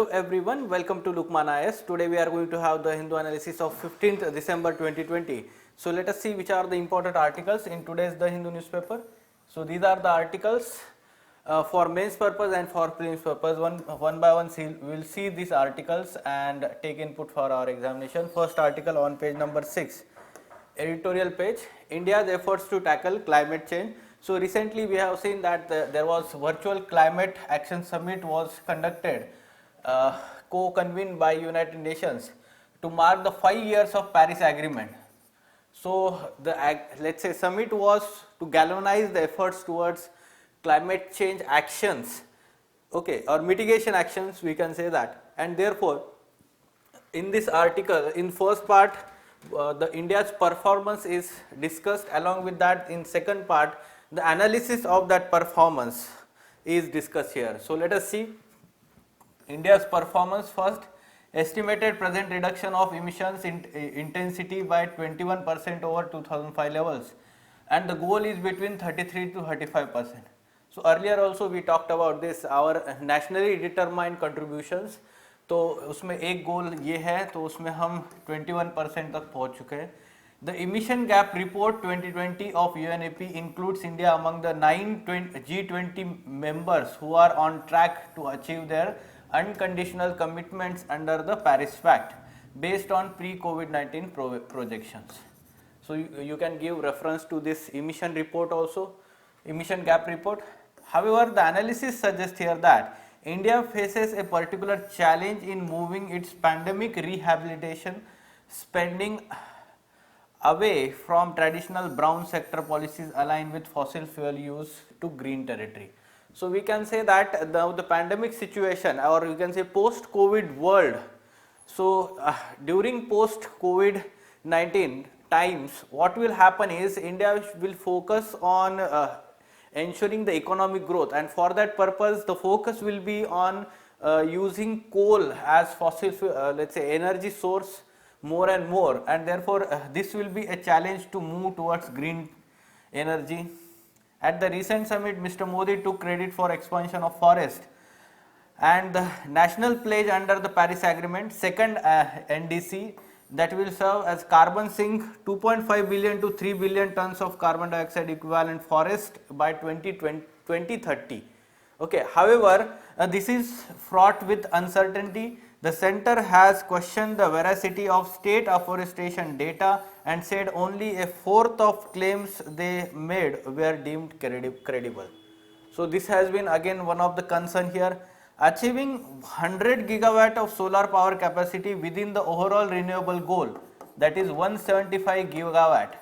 Hello everyone, welcome to Lukman IS. Today we are going to have the Hindu analysis of 15th December 2020. So let us see which are the important articles in today's The Hindu newspaper. So these are the articles for mains purpose and for prelims purpose. One by one we will see these articles and take input for our examination. First article on page number 6, editorial page, India's efforts to tackle climate change. So recently we have seen that there was virtual climate action summit was conducted, co-convened by United Nations to mark the 5 years of Paris Agreement. So the let's say summit was to galvanize the efforts towards climate change actions, okay, or mitigation actions, we can say that. And therefore in this article, in first part, the India's performance is discussed. Along with that, in second part, the analysis of that performance is discussed here. So let us see India's performance first. Estimated present reduction of emissions intensity by 21% over 2005 levels, and the goal is between 33 to 35%. So earlier also we talked about this, our nationally determined contributions. तो उसमें एक गोल ये है, तो उसमें हम 21% तक पहुंच चुके हैं. The emission gap report 2020 of UNEP includes India among the 9 G20 members who are on track to achieve their unconditional commitments under the Paris Pact based on pre-COVID-19 projections. So you can give reference to this emission report also, emission gap report. However, the analysis suggests here that India faces a particular challenge in moving its pandemic rehabilitation spending away from traditional brown sector policies aligned with fossil fuel use to green territory. So we can say that the pandemic situation, or you can say post-COVID world, so during post-COVID-19 times, what will happen is India will focus on ensuring the economic growth, and for that purpose the focus will be on using coal as fossil let's say energy source more and more, and therefore this will be a challenge to move towards green energy. At the recent summit, Mr. Modi took credit for expansion of forest and the national pledge under the Paris Agreement, second NDC, that will serve as carbon sink 2.5 billion to 3 billion tons of carbon dioxide equivalent forest by 2030. Okay. However, this is fraught with uncertainty. The center has questioned the veracity of state afforestation data and said only a fourth of claims they made were deemed credible. So this has been again one of the concern here. Achieving 100 gigawatt of solar power capacity within the overall renewable goal, that is 175 gigawatt.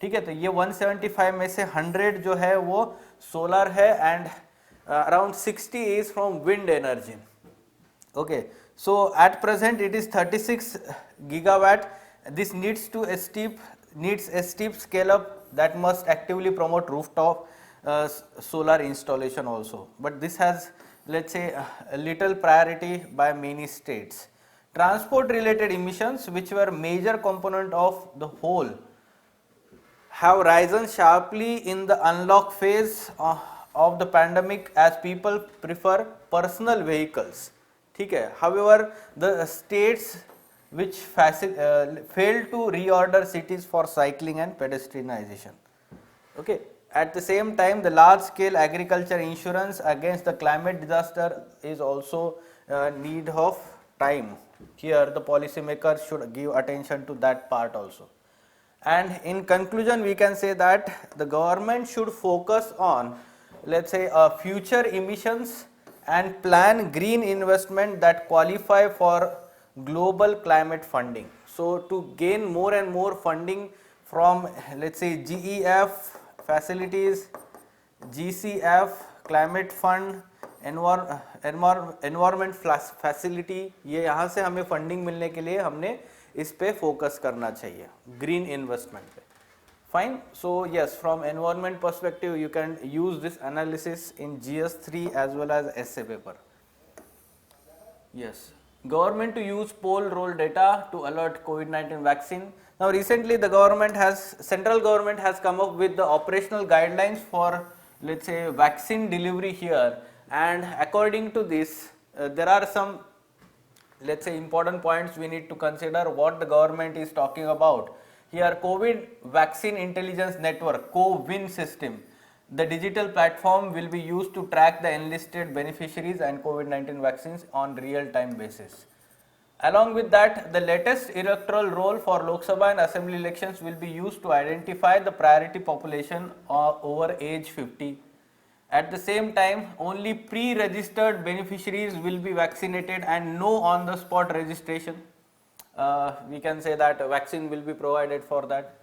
ठीक है, तो ये 175 में से 100 जो है वो solar है and around 60 is from wind energy. Okay, so at present it is 36 gigawatt. This needs a steep scale up that must actively promote rooftop solar installation also. But this has, let's say, a little priority by many states. Transport related emissions, which were major component of the whole, have risen sharply in the unlock phase of the pandemic as people prefer personal vehicles. Okay. However, the states which failed to reorder cities for cycling and pedestrianization. Okay. At the same time, the large-scale agriculture insurance against the climate disaster is also need of time. Here, the policymakers should give attention to that part also. And in conclusion, we can say that the government should focus on, let's say, future emissions and plan green investment that qualify for global climate funding. So, to gain more and more funding from, let's say, GEF facilities, GCF, climate fund, environment facility, ये यहाँ से हमें funding मिलने के लिए हमने इस पे फोकस करना चाहिए, ग्रीन इन्वेस्टमेंट पे. Fine. So yes, from environment perspective, you can use this analysis in GS3 as well as essay paper. Yes, government to use poll roll data to alert COVID-19 vaccine. Now recently the central government has come up with the operational guidelines for, let's say, vaccine delivery here, and according to this there are some let's say important points we need to consider what the government is talking about. Here, COVID Vaccine Intelligence Network, CoWIN system. The digital platform will be used to track the enlisted beneficiaries and COVID-19 vaccines on real-time basis. Along with that, the latest electoral roll for Lok Sabha and Assembly elections will be used to identify the priority population over age 50. At the same time, only pre-registered beneficiaries will be vaccinated and no on-the-spot registration. We can say that a vaccine will be provided for that.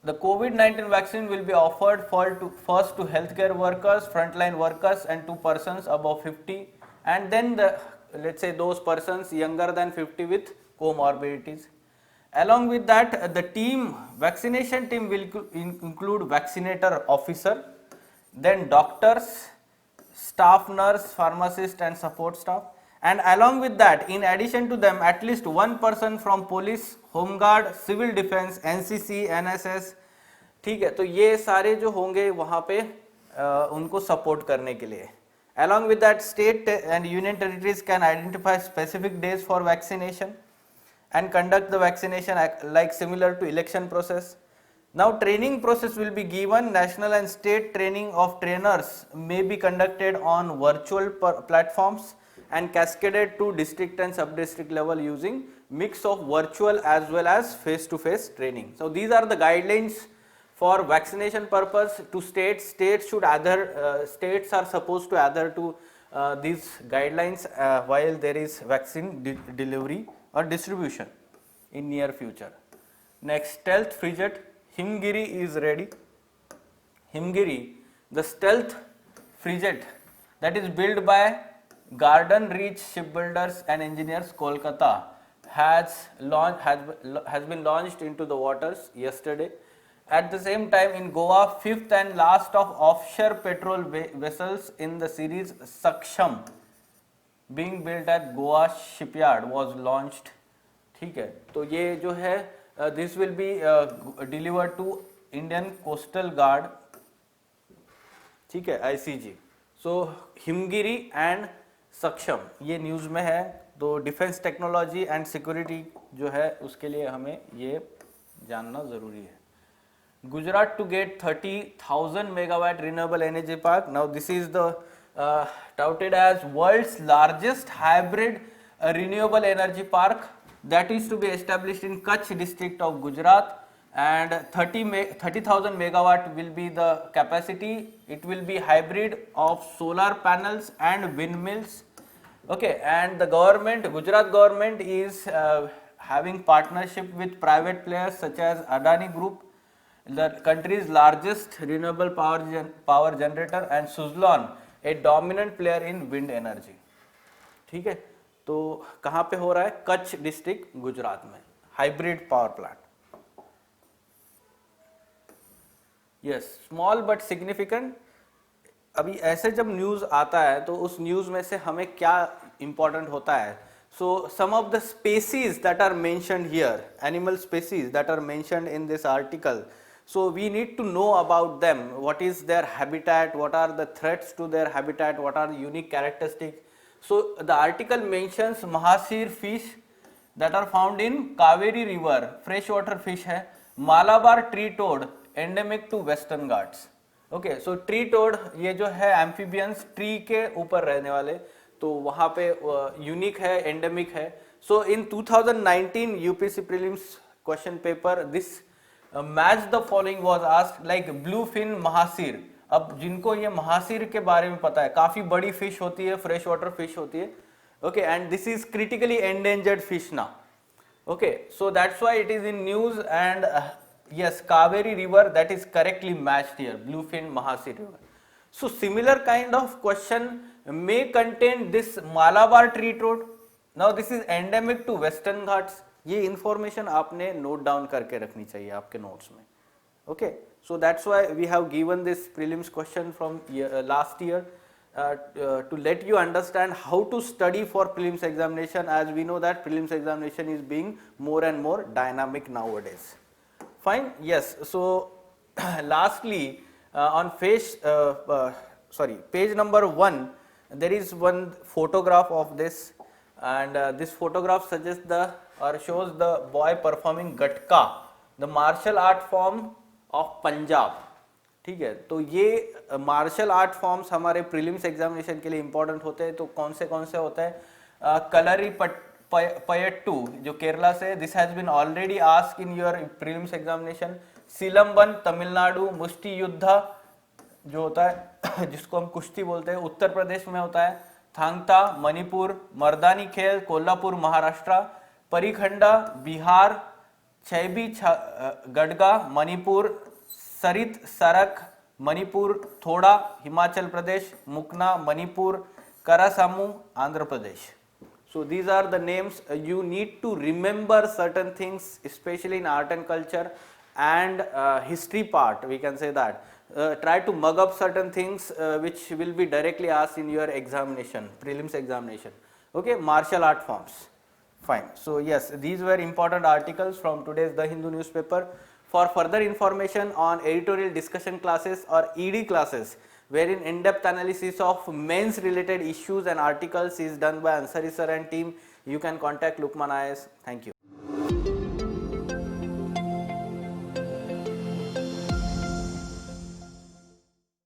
The COVID-19 vaccine will be offered first to healthcare workers, frontline workers and to persons above 50, and then let's say those persons younger than 50 with comorbidities. Along with that, the vaccination team will include vaccinator officer, then doctors, staff nurse, pharmacist and support staff, and along with that, in addition to them, at least one person from police, home guard, civil defense, NCC, NSS, ठीक है, तो ये सारे जो होंगे वहाँ पे उनको सपोर्ट करने के लिए. Along with that, state and union territories can identify specific days for vaccination and conduct the vaccination like similar to election process. Now training process will be given. National and state training of trainers may be conducted on virtual platforms and cascaded to district and sub-district level using mix of virtual as well as face-to-face training. So these are the guidelines for vaccination purpose to states. States are supposed to adhere to these guidelines while there is vaccine delivery or distribution in near future. Next, stealth frigate Himgiri is ready. Himgiri, the stealth frigate that is built by Garden Reach Shipbuilders and Engineers, Kolkata, has been launched into the waters yesterday. At the same time, in Goa, fifth and last of offshore patrol vessels in the series Saksham, being built at Goa shipyard, was launched. ठीक है, तो ये जो है this will be delivered to Indian Coastal Guard, ठीक है, ICG. So Himgiri and Saksham ये news में है. तो डिफेंस टेक्नोलॉजी एंड सिक्योरिटी जो है उसके लिए हमें ये जानना ज़रूरी है. Gujarat to get 30,000 megawatt renewable energy park. Now this is the touted as world's largest hybrid renewable energy park that is to be established in Kutch district of Gujarat, and 30,000 megawatt will be the capacity. It will be hybrid of solar panels and windmills. Okay, and the Gujarat government is having partnership with private players such as Adani Group, the country's largest renewable power generator, and Suzlon, a dominant player in wind energy. ठीक है, तो कहाँ पे हो रहा है? Kutch district Gujarat में, hybrid power plant. Yes, small but significant. अभी ऐसे जब न्यूज़ आता है तो उस न्यूज़ में से हमें क्या इंपॉर्टेंट होता है? So some of the species that are mentioned here, animal species that are mentioned in this article, so we need to know about them. What is their habitat, what are the threats to their habitat, what are the unique characteristics. So the article mentions Mahasir fish that are found in Kaveri river, freshwater fish है. Malabar tree toad endemic to western Ghats. Okay, so tree toad ये जो है amphibians, tree के ऊपर रहने वाले, तो वहाँ पे unique है, endemic है. So in 2019 UPSC prelims question paper, this match the following was asked, like blue fin mahseer. अब जिनको ये महासीर के बारे में पता है, काफी बड़ी फिश होती है, फ्रेश वाटर फिश होती है. Okay, and this is critically endangered fish ना. Okay, so that's why it is in news. And yes, Kaveri river that is correctly matched here, blue fin mahseer river. So similar kind of question may contain this Malabar tree toad. Now this is endemic to Western Ghats. ये information आपने note down करके रखनी चाहिए आपके notes में. Okay, so that's why we have given this prelims question from last year to let you understand how to study for prelims examination, as we know that prelims examination is being more and more dynamic nowadays. Fine, yes. So lastly, on page number 1, there is one photograph of this and this photograph suggests the or shows the boy performing gatka, the martial art form of Punjab. ठीक है, तो ये martial art forms हमारे prelims examination के लिए important होते हैं. तो कौन से होते हैं? कलरी पयट्टू जो केरला से, this has been already asked in your prelims examination. Silambam Tamil Nadu. मुष्टि युद्ध जो होता है जिसको हम कुश्ती बोलते हैं, उत्तर प्रदेश में होता है. थांगता मणिपुर. मर्दानी खेल कोल्हापुर महाराष्ट्र. परिखंडा बिहार. छैबी गढ़गा मणिपुर. सरित सरक मणिपुर. थोड़ा Himachal Pradesh. मुकना Manipur. करासामू Andhra Pradesh. So these are the names. You need to remember certain things, especially in art and culture and history part, we can say that. Try to mug up certain things which will be directly asked in your examination, prelims examination. Okay, martial art forms. Fine. So yes, these were important articles from today's The Hindu newspaper. For further information on editorial discussion classes or ED classes, wherein in-depth analysis of mains related issues and articles is done by Ansari sir and team, you can contact Lukman IAS. Thank you.